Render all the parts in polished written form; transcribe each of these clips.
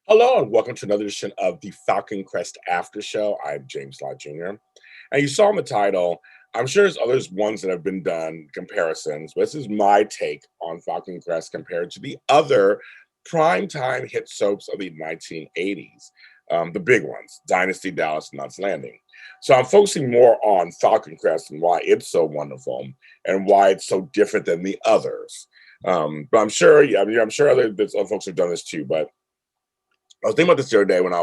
Hello and welcome to another edition of the Falcon Crest Aftershow. I'm James Lott Jr. And you saw in the title, I'm sure there's others ones that have been done comparisons, but this is my take on Falcon Crest compared to the other primetime hit soaps of the 1980s, the big ones, Dynasty, Dallas, and Knots Landing. So I'm focusing more on Falcon Crest and why it's so wonderful and why it's so different than the others. But I'm sure, yeah, I'm sure other folks have done this too, but I was thinking about this the other day when I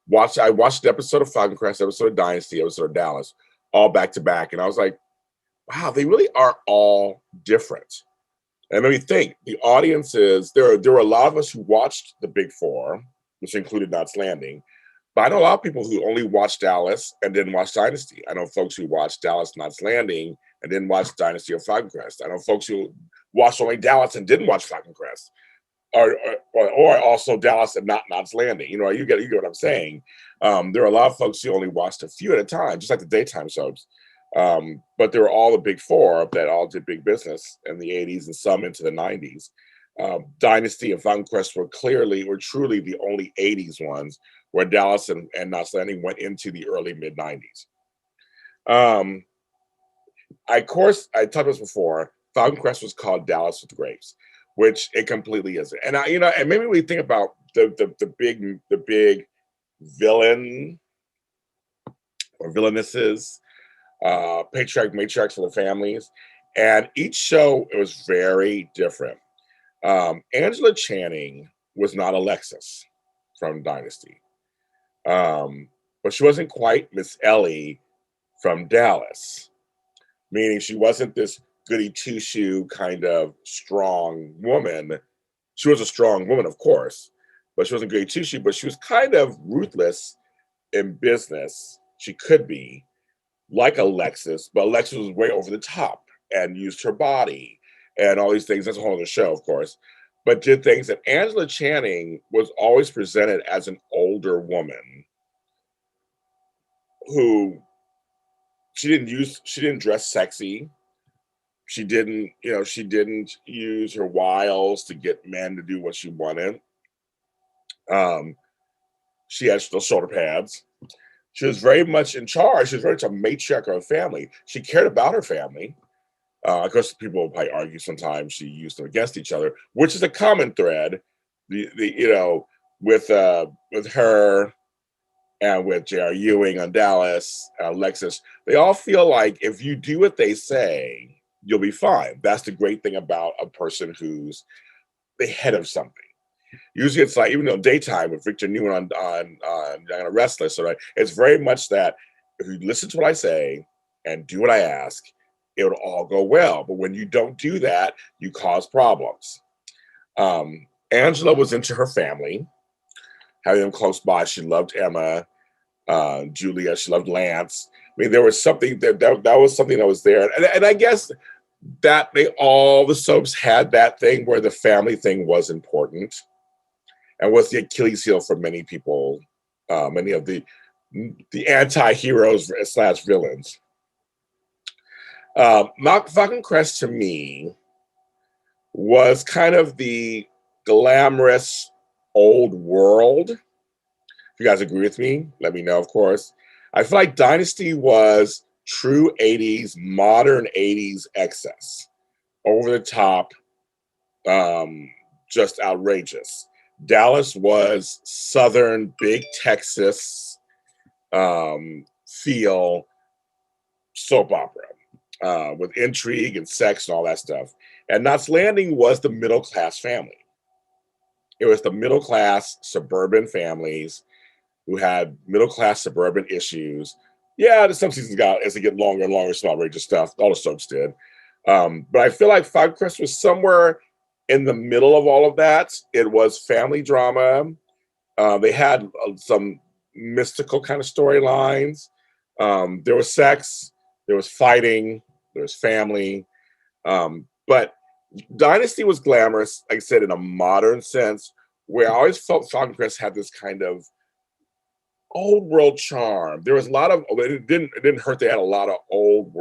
watched the episode of Falcon Crest, episode of Dynasty, episode of Dallas, all back to back, and I was like, wow, they really are all different. And it made me think the audiences, there were a lot of us who watched the Big Four, which included Knots Landing, but I know a lot of people who only watched Dallas and didn't watch Dynasty. I know folks who watched Dallas, Knots Landing, and didn't watch Dynasty or Falcon Crest. I know folks who watched only Dallas and didn't watch Falcon Crest or also Dallas and not Knots Landing. You get what I'm saying. There are a lot of folks who only watched a few at a time, just like the daytime soaps. But there were all the big four that all did big business in the 80s and some into the 90s. Dynasty and Falcon Crest were truly the only 80s ones where Dallas and Knots Landing went into the early mid 90s. Of course, I talked about this before. Falcon Crest was called Dallas with Grapes, which it completely isn't. And maybe we think about the big villain or villainesses, matriarchs for the families, and each show it was very different. Angela Channing was not Alexis from Dynasty, but she wasn't quite Miss Ellie from Dallas, meaning she wasn't this goody two shoe kind of strong woman. She was a strong woman, of course, but she wasn't goody two shoe. But she was kind of ruthless in business. She could be like Alexis, but Alexis was way over the top and used her body and all these things. That's a whole other show, of course. But did things that Angela Channing was always presented as an older woman who she didn't dress sexy. She didn't use her wiles to get men to do what she wanted. Um, she had those shoulder pads. She was very much in charge. She was very much a matriarch of her family. She cared about her family. Of course, people will probably argue sometimes she used them against each other, which is a common thread. With her and with J.R. Ewing on Dallas, Alexis, they all feel like if you do what they say, you'll be fine. That's the great thing about a person who's the head of something. Usually it's like, even though daytime with Victor Newman on Young and Restless, right? It's very much that if you listen to what I say and do what I ask, it'll all go well. But when you don't do that, you cause problems. Angela was into her family, having them close by. She loved Emma, Julia. She loved Lance. I mean, there was something that was something that was there, and I guess that all the soaps had that thing where the family thing was important and was the Achilles heel for many people, many of the anti-heroes / villains. Falcon Crest to me was kind of the glamorous old world. If you guys agree with me, let me know, of course. I feel like Dynasty was true 80s, modern 80s excess. Over the top, just outrageous. Dallas was Southern, big Texas feel soap opera with intrigue and sex and all that stuff. And Knots Landing was the middle class family. It was the middle class suburban families who had middle class suburban issues. Yeah, some seasons as they get longer and longer, some outrageous stuff. All the soaps did. But I feel like Falcon Crest was somewhere in the middle of all of that. It was family drama. They had some mystical kind of storylines. There was sex, there was fighting, there was family. But Dynasty was glamorous, like I said, in a modern sense, where I always felt Falcon Crest had this kind of old world charm. There was a lot of it didn't hurt. They had a lot of old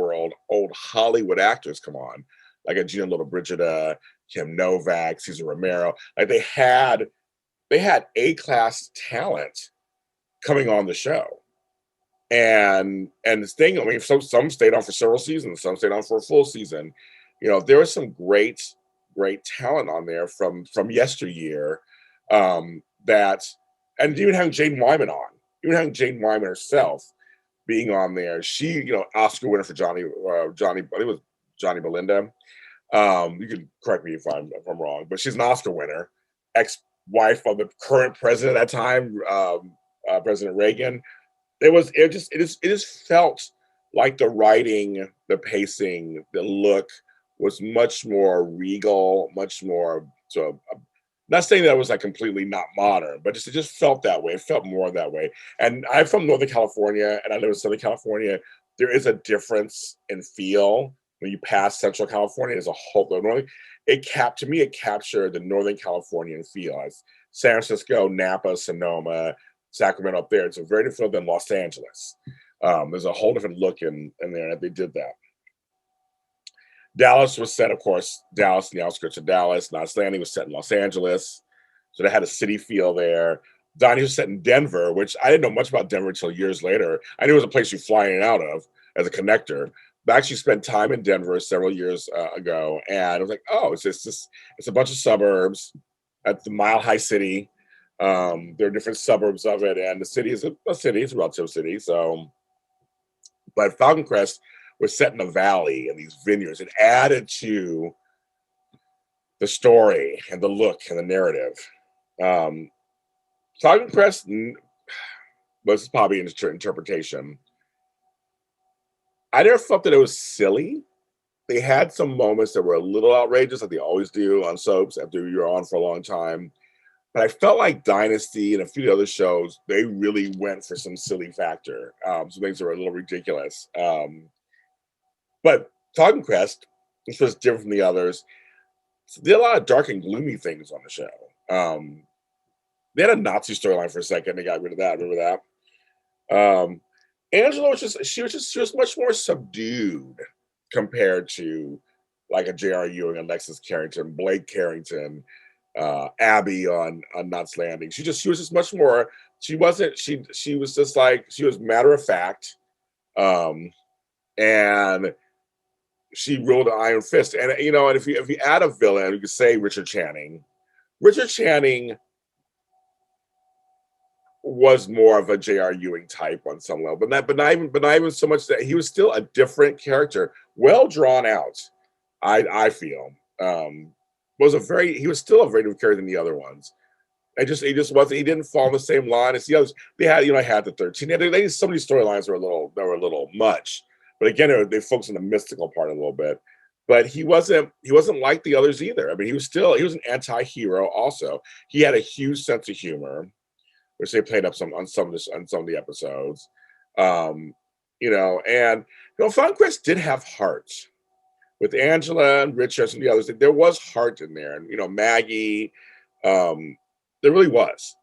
Hollywood actors come on, like a Gina Lollobrigida, Kim Novak, Cesar Romero. Like they had they had A-class talent coming on the show. And this thing, I mean, some stayed on for several seasons, some stayed on for a full season. You know, there was some great talent on there from yesteryear. That and even having Jane Wyman on, even having Jane Wyman herself being on there. She, you know, Oscar winner for Johnny, I think it was Johnny Belinda. You can correct me if I'm wrong, but she's an Oscar winner, ex-wife of the current president at that time, President Reagan. It just felt like the writing, the pacing, the look was much more regal, much more sort of. Not saying that it was like completely not modern, but it just felt that way. It felt more that way. And I'm from Northern California, and I live in Southern California. There is a difference in feel when you pass Central California as a whole. To me, it captured the Northern Californian feel. As San Francisco, Napa, Sonoma, Sacramento up there, it's a very different than Los Angeles. There's a whole different look in there, and they did that. Dallas was set, of course, Dallas and the outskirts of Dallas. Knots Landing was set in Los Angeles, so they had a city feel there. Dynasty was set in Denver, which I didn't know much about Denver until years later. I knew it was a place you fly in and out of as a connector. But I actually spent time in Denver several years ago, and I was like, oh, it's a bunch of suburbs at the Mile High City. There are different suburbs of it, and the city is a city, it's a relative city. So, but Falcon Crest was set in a valley and these vineyards. It added to the story and the look and the narrative. Falcon Crest, this is probably an interpretation. I never felt that it was silly. They had some moments that were a little outrageous, like they always do on soaps after you're on for a long time. But I felt like Dynasty and a few other shows, they really went for some silly factor. Some things that were a little ridiculous. But Falcon Crest, which was different from the others, they had a lot of dark and gloomy things on the show. They had a Nazi storyline for a second. They got rid of that. Remember that? Angela she was much more subdued compared to like a J.R. Ewing, Alexis Carrington, Blake Carrington, Abby on Knots Landing. She was just much more. She was just like, she was matter of fact, and she ruled an iron fist. And you know, and if you add a villain, you could say Richard Channing. Richard Channing was more of a J.R. Ewing type on some level, but not even so much that he was still a different character, well drawn out. I feel he was still a very different character than the other ones. He just wasn't. He didn't fall in the same line as the others. They had, I had the 13. Some of these storylines were a little much. But again, they focused on the mystical part a little bit. But he wasn't like the others either. I mean, he was an anti-hero also. He had a huge sense of humor, which they played up on some of the episodes. And Falcon Crest did have heart. With Angela and Richards and the others, there was heart in there. And Maggie, there really was.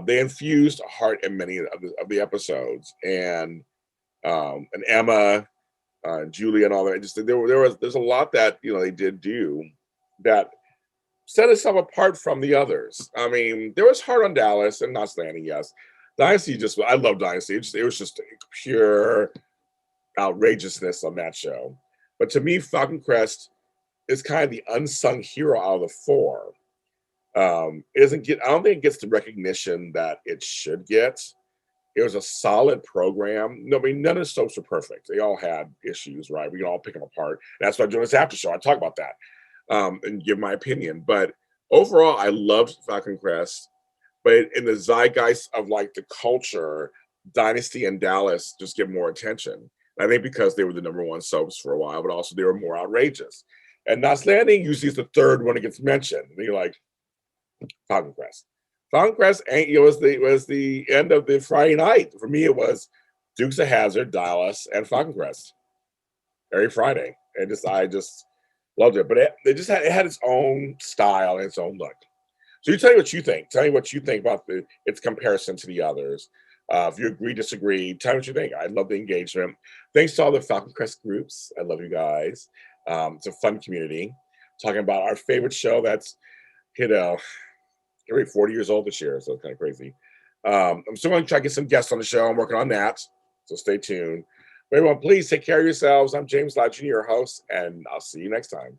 They infused heart in many of the episodes, and Emma, Julia, and all that. There's a lot that they did do that set itself apart from the others. I mean, there was heart on Dallas and Knots Landing, yes. Dynasty, I love Dynasty. It was just pure outrageousness on that show. But to me, Falcon Crest is kind of the unsung hero out of the four. It doesn't get. I don't think it gets the recognition that it should get. It was a solid program. No, I mean, none of the soaps were perfect. They all had issues, right? We can all pick them apart. That's why I'm doing this after show. I talk about that and give my opinion. But overall, I loved Falcon Crest. But in the zeitgeist of like the culture, Dynasty and Dallas just get more attention. I think because they were the number one soaps for a while, but also they were more outrageous. And Knots Landing usually is the third one that gets mentioned. And you're like, Falcon Crest. Falcon Crest was the end of the Friday night. For me, it was Dukes of Hazzard, Dallas, and Falcon Crest every Friday. I just loved it. But it had its own style and its own look. So you tell me what you think. Tell me what you think about its comparison to the others. If you agree, disagree, tell me what you think. I love the engagement. Thanks to all the Falcon Crest groups. I love you guys. It's a fun community. Talking about our favorite show that's, Gonna be 40 years old this year, so it's kind of crazy. I'm still going to try to get some guests on the show. I'm working on that, so stay tuned. But everyone, please take care of yourselves. I'm James Lott Jr., your host, and I'll see you next time.